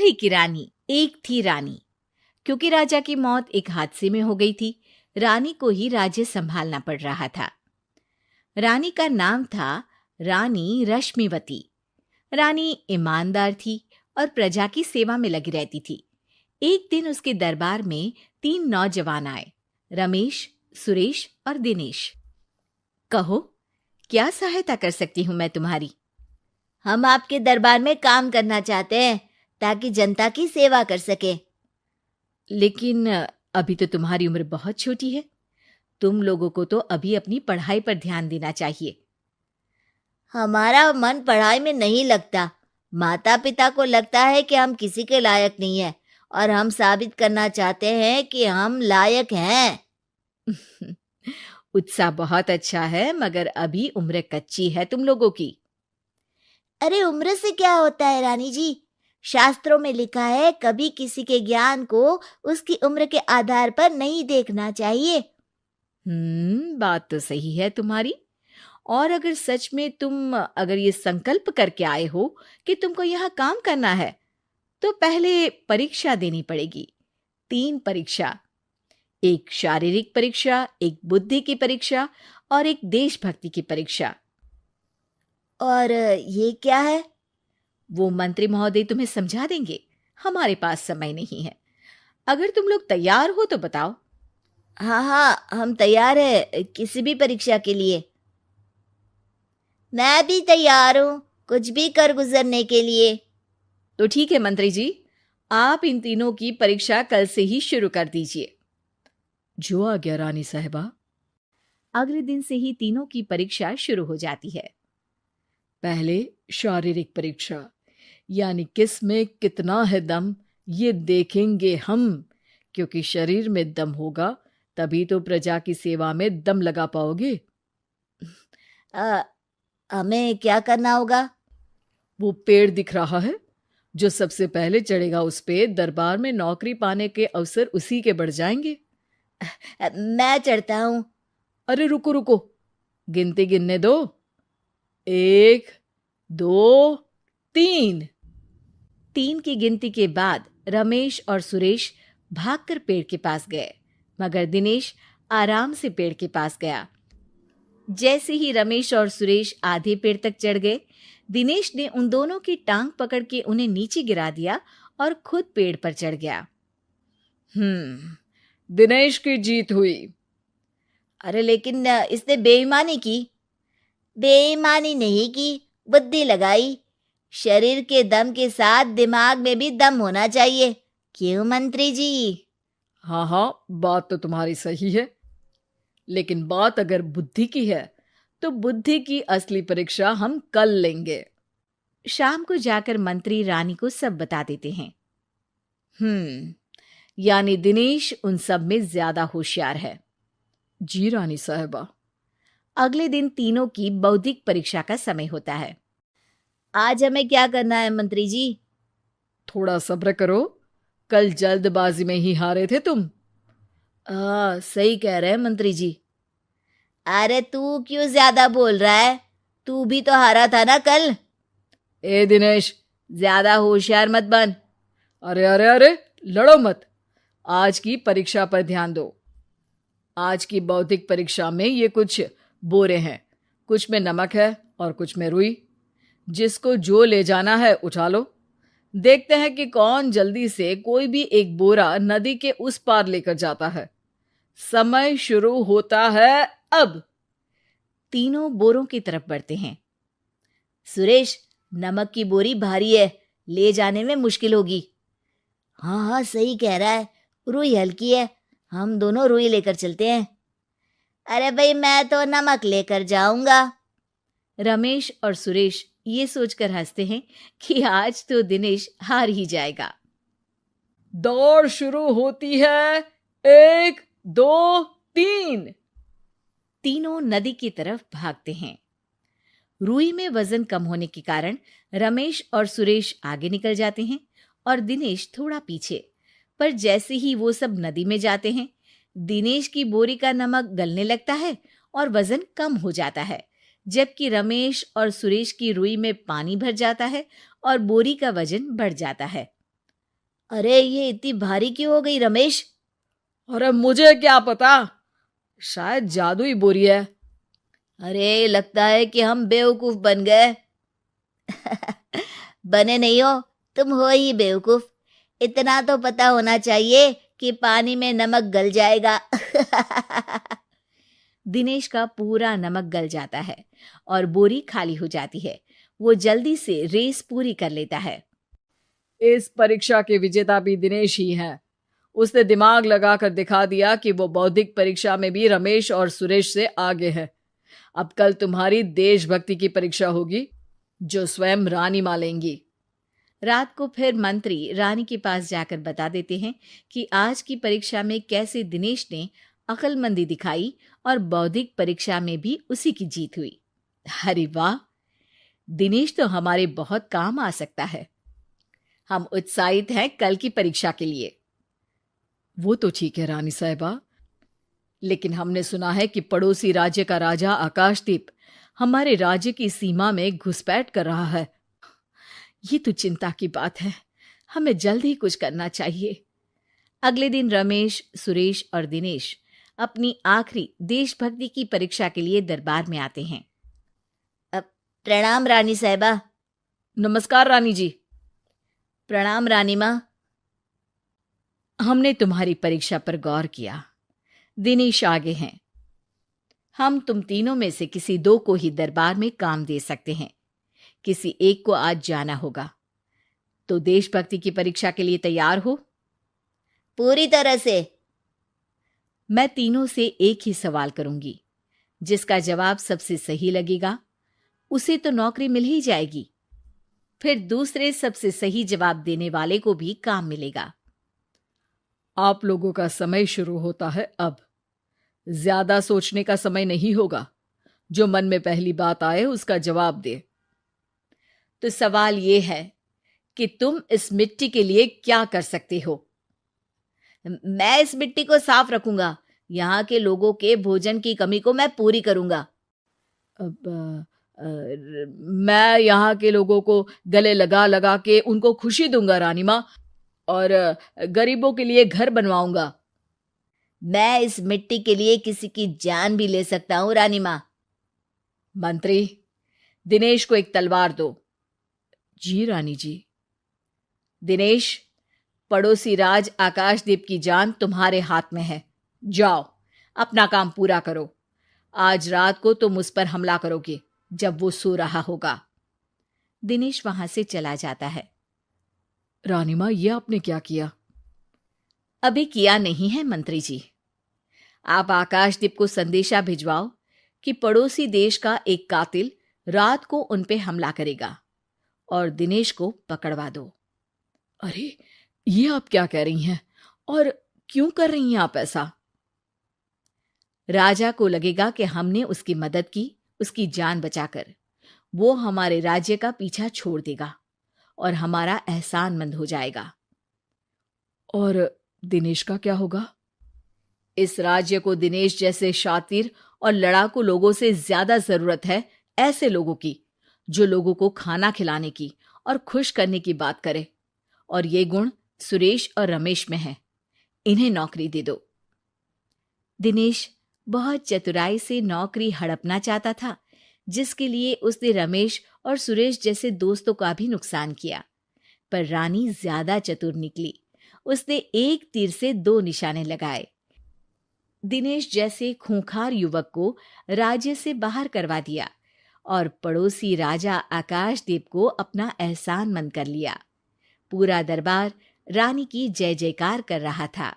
पहले की रानी। एक थी रानी। क्योंकि राजा की मौत एक हादसे में हो गई थी, रानी को ही राज्य संभालना पड़ रहा था। रानी का नाम था रानी रश्मिवती। रानी ईमानदार थी और प्रजा की सेवा में लगी रहती थी। एक दिन उसके दरबार में 3 नौजवान आए, रमेश, सुरेश और दिनेश। कहो, क्या सहायता कर सकती हूँ मैं तुम्हारी? हम आपके दरबार में काम करना चाहते हैं ताकि जनता की सेवा कर सके। लेकिन अभी तो तुम्हारी उम्र बहुत छोटी है। तुम लोगों को तो अभी अपनी पढ़ाई पर ध्यान देना चाहिए। हमारा मन पढ़ाई में नहीं लगता। माता पिता को लगता है कि हम किसी के लायक नहीं है और हम साबित करना चाहते हैं कि हम लायक हैं। उत्साह बहुत अच्छा है, मगर अभी उम्र कच्ची है तुम लोगों की। अरे उम्र से क्या होता है रानी जी? शास्त्रों में लिखा है कभी किसी के ज्ञान को उसकी उम्र के आधार पर नहीं देखना चाहिए। बात तो सही है तुम्हारी। और अगर सच में तुम अगर ये संकल्प करके आए हो कि तुमको यहाँ काम करना है, तो पहले परीक्षा देनी पड़ेगी। 3 परीक्षा, एक शारीरिक परीक्षा, एक बुद्धि की परीक्षा और एक देशभक्ति की परीक्षा। और ये क्या है? वो मंत्री महोदय तुम्हें समझा देंगे। हमारे पास समय नहीं है। अगर तुम लोग तैयार हो तो बताओ। हाँ हाँ, हम तैयार है किसी भी परीक्षा के लिए। मैं भी तैयार हूँ कुछ भी कर गुजरने के लिए। तो ठीक है मंत्री जी, आप इन तीनों की परीक्षा कल से ही शुरू कर दीजिए। जो आ गया रानी साहिबा। अगले दिन से ही तीनों की परीक्षा शुरू हो जाती है। पहले शारीरिक परीक्षा, यानी किस में कितना है दम, ये देखेंगे हम। क्योंकि शरीर में दम होगा तभी तो प्रजा की सेवा में दम लगा पाओगे। हमें क्या करना होगा? वो पेड़ दिख रहा है, जो सबसे पहले चढ़ेगा उस पे दरबार में नौकरी पाने के अवसर उसी के बढ़ जाएंगे। मैं चढ़ता हूँ। अरे रुको रुको, गिनती गिनने दो। 1, 2, 3। 3 की गिनती के बाद रमेश और सुरेश भागकर पेड़ के पास गए, मगर दिनेश आराम से पेड़ के पास गया। जैसे ही रमेश और सुरेश आधे पेड़ तक चढ़ गए, दिनेश ने उन दोनों की टांग पकड़ के उन्हें नीचे गिरा दिया और खुद पेड़ पर चढ़ गया। दिनेश की जीत हुई। अरे लेकिन इसने बेईमानी की। बेईमानी नहीं की, बुद्धि लगाई। शरीर के दम के साथ दिमाग में भी दम होना चाहिए। क्यों मंत्री जी? हाँ हाँ, बात तो तुम्हारी सही है, लेकिन बात अगर बुद्धि की है तो बुद्धि की असली परीक्षा हम कल लेंगे। शाम को जाकर मंत्री रानी को सब बता देते हैं। यानी दिनेश उन सब में ज्यादा होशियार है। जी रानी साहिबा। अगले दिन तीनों की बौद्धिक परीक्षा का समय होता है। आज हमें क्या करना है मंत्री जी? थोड़ा सब्र करो, कल जल्दबाजी में ही हारे थे तुम। सही कह रहे हैं मंत्री जी। अरे तू क्यों ज्यादा बोल रहा है? तू भी तो हारा था ना कल। ए दिनेश, ज्यादा होशियार मत बन। अरे अरे अरे, लड़ो मत। आज की परीक्षा पर ध्यान दो। आज की बौद्धिक परीक्षा में ये कुछ बोरे हैं, कुछ में नमक है और कुछ में रुई। जिसको जो ले जाना है उठा लो। देखते हैं कि कौन जल्दी से कोई भी एक बोरा नदी के उस पार लेकर जाता है। समय शुरू होता है अब। तीनों बोरों की तरफ बढ़ते हैं। सुरेश, नमक की बोरी भारी है, ले जाने में मुश्किल होगी। हाँ हाँ, सही कह रहा है, रुई हल्की है, हम दोनों रुई लेकर चलते हैं। अरे भाई, मैं तो नमक लेकर जाऊंगा। रमेश और सुरेश ये सोचकर हंसते हैं कि आज तो दिनेश हार ही जाएगा। दौड़ शुरू होती है। 1, 2, 3। तीनों नदी की तरफ भागते हैं। रुई में वजन कम होने के कारण रमेश और सुरेश आगे निकल जाते हैं और दिनेश थोड़ा पीछे। पर जैसे ही वो सब नदी में जाते हैं, दिनेश की बोरी का नमक गलने लगता है और वजन कम हो जाता है, जबकि रमेश और सुरेश की रुई में पानी भर जाता है और बोरी का वजन बढ़ जाता है। अरे ये इतनी भारी क्यों हो गई रमेश? अरे मुझे क्या पता, शायद जादुई बोरी है। अरे लगता है कि हम बेवकूफ बन गए। बने नहीं हो, तुम हो ही बेवकूफ। इतना तो पता होना चाहिए कि पानी में नमक गल जाएगा। दिनेश का पूरा नमक गल जाता है और बोरी खाली हो जाती है। वो जल्दी से रेस पूरी कर लेता है। इस परीक्षा के विजेता भी दिनेश ही हैं। उसने दिमाग लगाकर दिखा दिया कि वो बौद्धिक परीक्षा में भी रमेश और सुरेश से आगे है। अब कल तुम्हारी देशभक्ति की परीक्षा होगी, जो स्वयं रानी मां लेंगी। रात को फिर मंत्री रानी के पास जाकर बता देते हैं कि आज की परीक्षा में कैसे दिनेश ने अक्लमंदी दिखाई और बौद्धिक परीक्षा में भी उसी की जीत हुई। अरे वाह, दिनेश तो हमारे बहुत काम आ सकता है। हम उत्साहित हैं कल की परीक्षा के लिए। वो तो ठीक है रानी साहिबा, लेकिन हमने सुना है कि पड़ोसी राज्य का राजा आकाशदीप हमारे राज्य की सीमा में घुसपैठ कर रहा है। ये तो चिंता की बात है। हमें जल्द ही कुछ करना चाहिए। अगले दिन रमेश, सुरेश और दिनेश अपनी आखिरी देशभक्ति की परीक्षा के लिए दरबार में आते हैं। प्रणाम रानी साहिबा। नमस्कार रानी जी। प्रणाम रानी माँ। हमने तुम्हारी परीक्षा पर गौर किया। दिनेश आगे हैं। हम तुम तीनों में से किसी दो को ही दरबार में काम दे सकते हैं। किसी एक को आज जाना होगा। तो देशभक्ति की परीक्षा के लिए तैयार हो? पूरी तरह से। मैं तीनों से एक ही सवाल करूंगी। जिसका जवाब सबसे सही लगेगा उसे तो नौकरी मिल ही जाएगी। फिर दूसरे सबसे सही जवाब देने वाले को भी काम मिलेगा। आप लोगों का समय शुरू होता है अब। ज्यादा सोचने का समय नहीं होगा। जो मन में पहली बात आए उसका जवाब दे। तो सवाल ये है कि तुम इस मिट्टी के लिए क्या कर सकते हो? मैं इस मिट्टी को साफ रखूंगा। यहाँ के लोगों के भोजन की कमी को मैं पूरी करूंगा। मैं यहाँ के लोगों को गले लगा लगा के उनको खुशी दूंगा रानी माँ, और गरीबों के लिए घर बनवाऊंगा। मैं इस मिट्टी के लिए किसी की जान भी ले सकता हूँ रानी माँ। मंत्री, दिनेश को एक तलवार दो। जी रानी जी। दिनेश, पड़ोसी राज आकाशदीप की जान तुम्हारे हाथ में है। जाओ, अपना काम पूरा करो। आज रात को तुम उस पर हमला करोगे जब वो सो रहा होगा। दिनेश वहां से चला जाता है। रानी मां, ये आपने क्या किया? अभी किया नहीं है मंत्री जी। आप आकाशदीप को संदेशा भिजवाओ कि पड़ोसी देश का एक कातिल रात को उन पे हमला करेगा और दिनेश को पकड़वा दो। अरे, ये आप क्या कह रही हैं? और क्यों कर रही हैं आप ऐसा? राजा को लगेगा कि हमने उसकी मदद की, उसकी जान बचाकर। वो हमारे राज्य का पीछा छोड़ देगा और हमारा एहसानमंद हो जाएगा। और दिनेश का क्या होगा? इस राज्य को दिनेश जैसे शातिर और लड़ाकू लोगों से ज्यादा जरूरत है, ऐसे लोगों की जो लोगों को खाना खिलाने की और खुश करने की बात करे। और ये गुण सुरेश और रमेश में है। इन्हें नौकरी दे दो। दिनेश बहुत चतुराई से नौकरी हड़पना चाहता था, जिसके लिए उसने रमेश और सुरेश जैसे दोस्तों का भी नुकसान किया। पर रानी ज्यादा चतुर निकली। उसने एक तीर से दो निशाने लगाए। दिनेश जैसे खूंखार युवक को राज्य से बाहर करवा दिया और पड़ोसी राजा आकाशदीप को अपना एहसानमंद कर लिया। पूरा दरबार रानी की जय जयकार कर रहा था।